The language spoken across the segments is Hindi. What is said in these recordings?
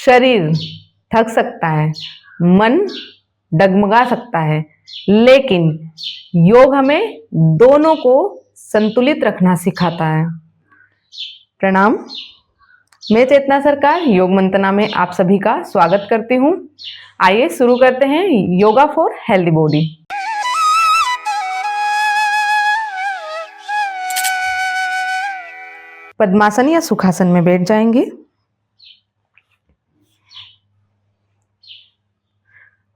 शरीर थक सकता है, मन डगमगा सकता है, लेकिन योग हमें दोनों को संतुलित रखना सिखाता है। प्रणाम, मैं चेतना सरकार योग मंतना में आप सभी का स्वागत करती हूँ। आइए शुरू करते हैं योगा फॉर हेल्दी बॉडी। पद्मासन या सुखासन में बैठ जाएंगे।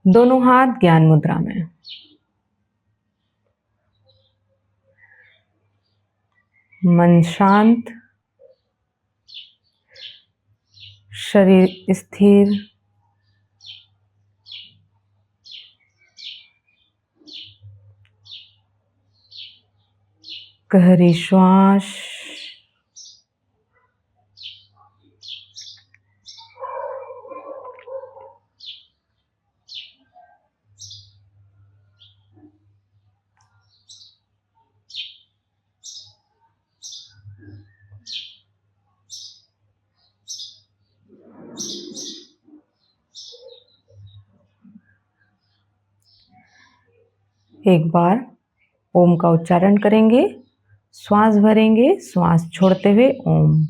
दोनों हाथ ज्ञान मुद्रा में। मन शांत, शरीर स्थिर, गहरी श्वास, एक बार ओम का उच्चारण करेंगे, श्वास भरेंगे, श्वास छोड़ते हुए ओम।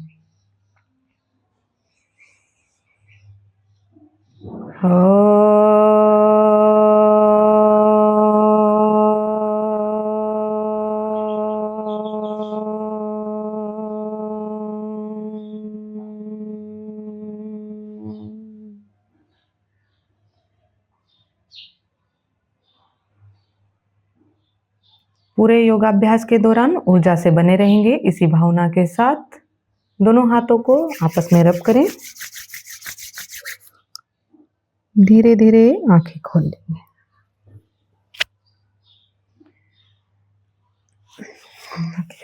पूरे योगाभ्यास के दौरान ऊर्जा से बने रहेंगे। इसी भावना के साथ दोनों हाथों को आपस में रब करें। धीरे धीरे आंखें खोल लेंगे।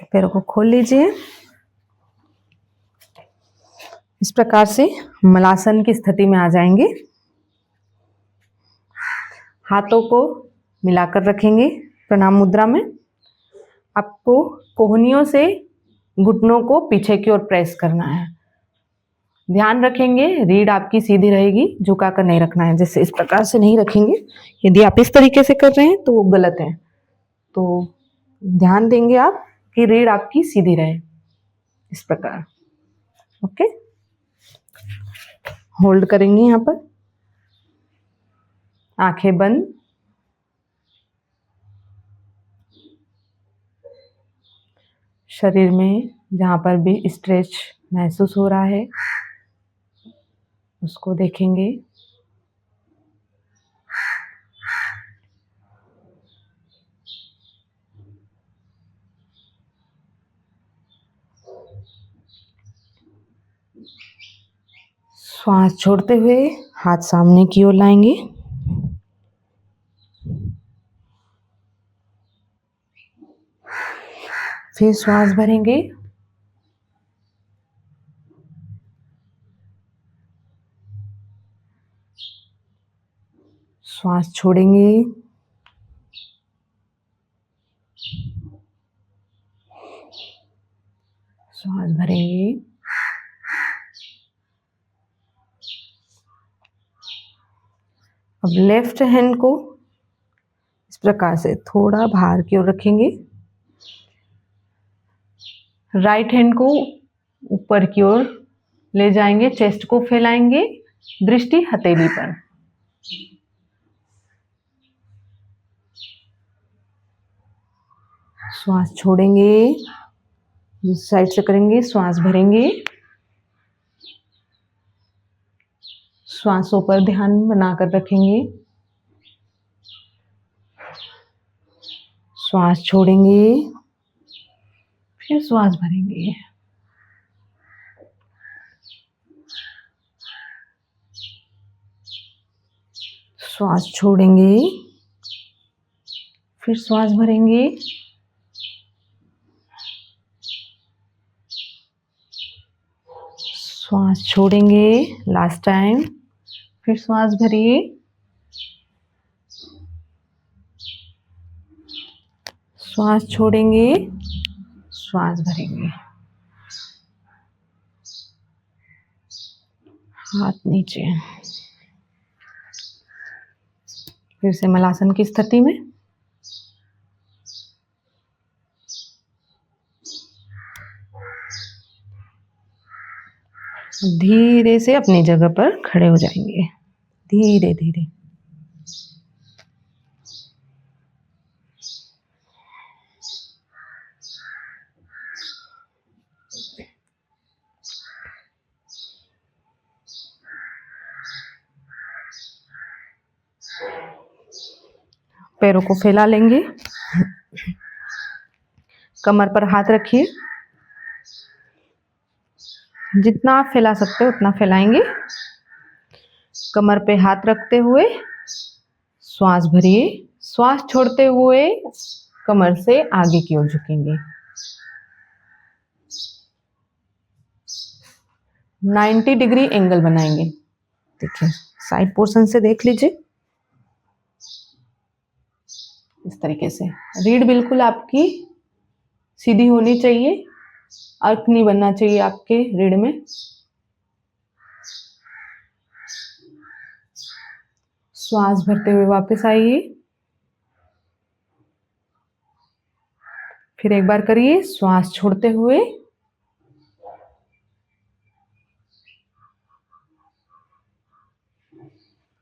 पैरों को खोल लीजिए। इस प्रकार से मलासन की स्थिति में आ जाएंगे। हाथों को मिलाकर रखेंगे प्रणाम मुद्रा में। आपको कोहनियों से घुटनों को पीछे की ओर प्रेस करना है। ध्यान रखेंगे रीढ़ आपकी सीधी रहेगी, झुका कर नहीं रखना है। जैसे इस प्रकार से नहीं रखेंगे। यदि आप इस तरीके से कर रहे हैं तो वो गलत है। तो ध्यान देंगे आप कि रीढ़ आपकी सीधी रहे, इस प्रकार। ओके, होल्ड करेंगे यहाँ पर, आंखें बंद। शरीर में जहाँ पर भी स्ट्रेच महसूस हो रहा है उसको देखेंगे। श्वास छोड़ते हुए हाथ सामने की ओर लाएंगे। फिर श्वास भरेंगे। श्वास छोड़ेंगे। श्वास भरेंगे। अब लेफ्ट हैंड को इस प्रकार से थोड़ा बाहर की ओर रखेंगे। राइट हैंड को ऊपर की ओर ले जाएंगे, चेस्ट को फैलाएंगे, दृष्टि हथेली पर। श्वास छोड़ेंगे, इस साइड से करेंगे। श्वास भरेंगे। श्वासों पर ध्यान बनाकर रखेंगे। श्वास छोड़ेंगे, फिर श्वास भरेंगे। श्वास छोड़ेंगे, फिर श्वास भरेंगे। श्वास छोड़ेंगे, लास्ट टाइम, फिर श्वास भरिए। श्वास छोड़ेंगे, श्वास भरेंगे। हाथ नीचे। फिर से मलासन की स्थिति में। धीरे से अपनी जगह पर खड़े हो जाएंगे, धीरे धीरे। पैरों को फैला लेंगे, कमर पर हाथ रखिए, जितना आप फैला सकते हो उतना फैलाएंगे। कमर पे हाथ रखते हुए श्वास भरिए, श्वास छोड़ते हुए कमर से आगे की ओर झुकेंगे। 90 डिग्री एंगल बनाएंगे। देखिए साइड पोर्शन से देख लीजिए, इस तरीके से। रीढ़ बिल्कुल आपकी सीधी होनी चाहिए, अर्क नहीं बनना चाहिए आपके रीढ़ में। श्वास भरते हुए वापस आइए, फिर एक बार करिए श्वास छोड़ते हुए।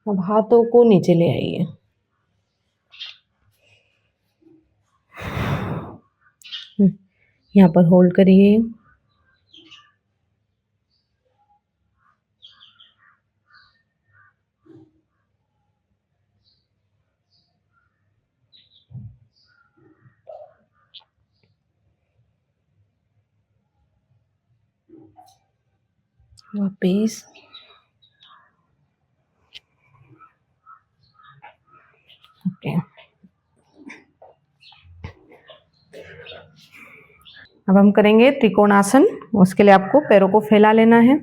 अब हाथों को नीचे ले आइए, यहाँ पर होल्ड करिए। वापिस ओके। अब हम करेंगे त्रिकोणासन। उसके लिए आपको पैरों को फैला लेना है,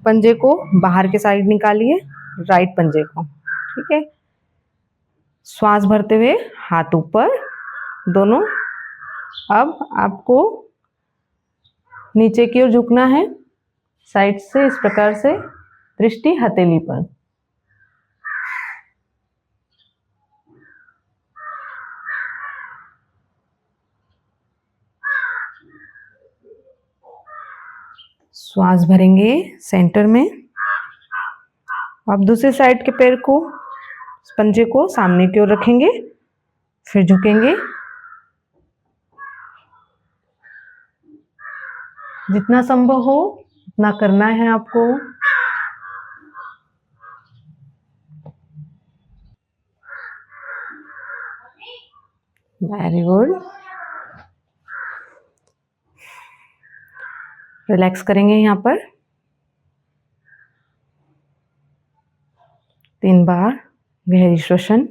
पंजे को बाहर के साइड निकालिए, राइट पंजे को, ठीक है। श्वास भरते हुए हाथ ऊपर दोनों। अब आपको नीचे की ओर झुकना है, साइड से इस प्रकार से, दृष्टि हथेली पर। श्वास भरेंगे सेंटर में। अब दूसरी साइड के पैर को, पंजे को सामने की ओर रखेंगे, फिर झुकेंगे। जितना संभव हो उतना करना है आपको। Very good. रिलैक्स करेंगे यहाँ पर 3 बार गहरी श्वसन।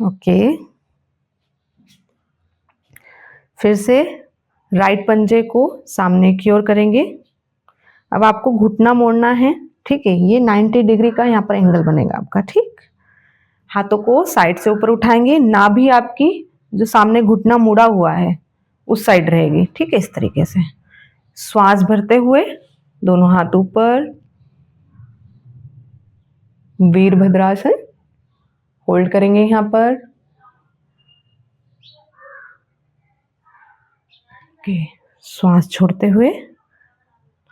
ओके। फिर से राइट पंजे को सामने की ओर करेंगे। अब आपको घुटना मोड़ना है, ठीक है। ये 90 डिग्री का यहाँ पर एंगल बनेगा आपका, ठीक। हाथों को साइड से ऊपर उठाएंगे, नाभि आपकी जो सामने घुटना मुड़ा हुआ है उस साइड रहेगी, ठीक है, इस तरीके से। श्वास भरते हुए दोनों हाथ ऊपर, वीरभद्रासन होल्ड करेंगे यहाँ पर। ओके। श्वास छोड़ते हुए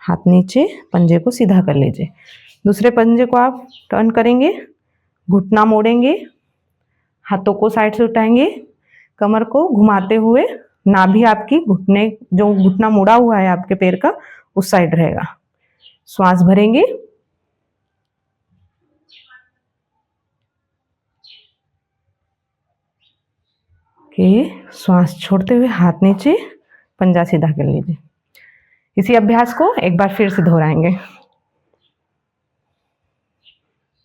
हाथ नीचे, पंजे को सीधा कर लीजिए। दूसरे पंजे को आप टर्न करेंगे, घुटना मोड़ेंगे, हाथों को साइड से उठाएंगे, कमर को घुमाते हुए नाभि आपकी घुटने, जो घुटना मुड़ा हुआ है आपके पैर का, उस साइड रहेगा। श्वास भरेंगे, ओके। श्वास छोड़ते हुए हाथ नीचे, पंजा सीधा कर लीजिए। इसी अभ्यास को एक बार फिर से दोहराएंगे।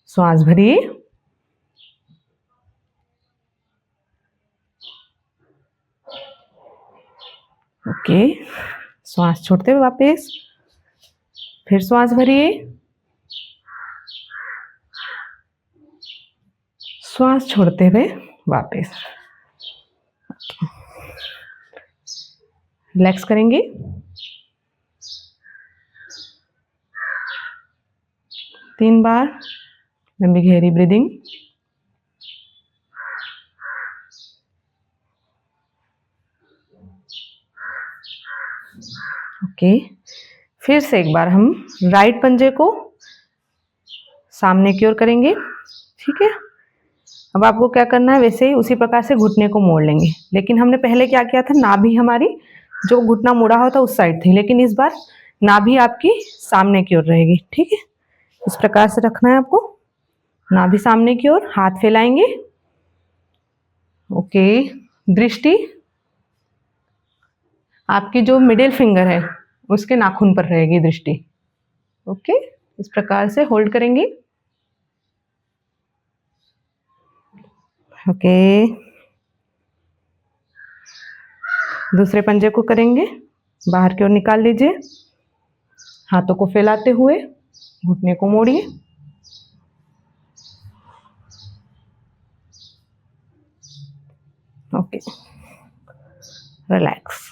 श्वास भरिए, ओके। श्वास छोड़ते हुए वापस, फिर श्वास भरिए, श्वास छोड़ते हुए वापस रिलैक्स करेंगे। तीन बार लंबी गहरी ब्रीदिंग। ओके, फिर से एक बार हम राइट पंजे को सामने की ओर करेंगे। ठीक है, अब आपको क्या करना है, वैसे ही उसी प्रकार से घुटने को मोड़ लेंगे। लेकिन हमने पहले क्या किया था, नाभि हमारी जो घुटना मुड़ा हुआ था उस साइड थी, लेकिन इस बार नाभि आपकी सामने की ओर रहेगी। ठीक है, इस प्रकार से रखना है आपको, नाभि सामने की ओर, हाथ फैलाएंगे। ओके, दृष्टि आपकी जो मिडिल फिंगर है उसके नाखून पर रहेगी दृष्टि। ओके, इस प्रकार से होल्ड करेंगे। ओके, दूसरे पंजे को करेंगे, बाहर की ओर निकाल लीजिए, हाथों को फैलाते हुए घुटने को मोड़िए। Okay, relax.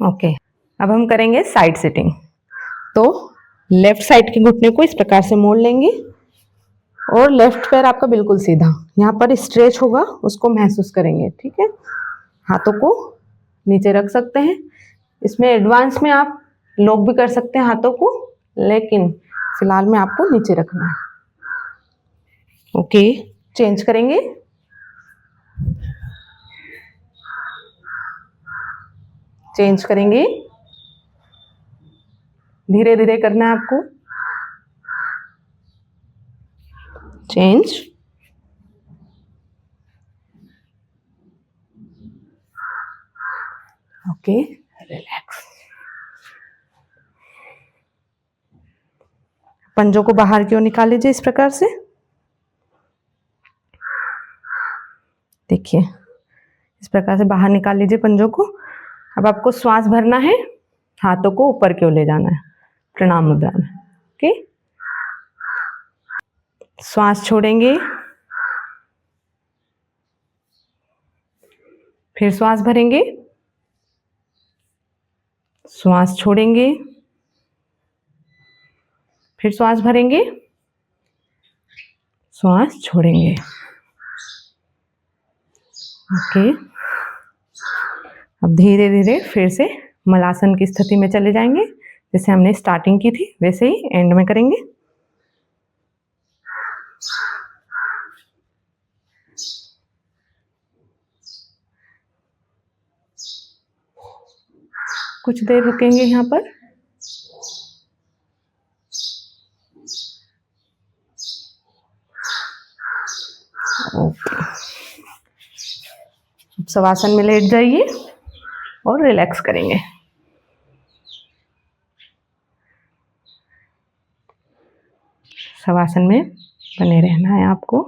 ओके, अब हम करेंगे साइड सिटिंग। तो लेफ्ट साइड के घुटने को इस प्रकार से मोड़ लेंगे और लेफ्ट पैर आपका बिल्कुल सीधा, यहाँ पर स्ट्रेच होगा उसको महसूस करेंगे। ठीक है, हाथों को नीचे रख सकते हैं। इसमें एडवांस में आप लॉक भी कर सकते हैं हाथों को, लेकिन फिलहाल में आपको नीचे रखना है। ओके, चेंज करेंगे। चेंज करेंगे, धीरे धीरे करना है आपको। चेंज। Okay, relax. पंजों को बाहर की ओर निकाल लीजिए इस प्रकार से। देखिए, इस प्रकार से बाहर निकाल लीजिए पंजों को। अब आपको श्वास भरना है, हाथों को ऊपर की ओर ले जाना है प्रणाम मुद्रा में। ओके, श्वास छोड़ेंगे, फिर श्वास भरेंगे, श्वास छोड़ेंगे, फिर श्वास भरेंगे, श्वास छोड़ेंगे। ओके, अब धीरे धीरे फिर से मलासन की स्थिति में चले जाएंगे। जैसे हमने स्टार्टिंग की थी वैसे ही एंड में करेंगे। कुछ देर रुकेंगे यहाँ पर। ओके, शवासन में लेट जाइए और रिलैक्स करेंगे। शवासन में बने रहना है आपको।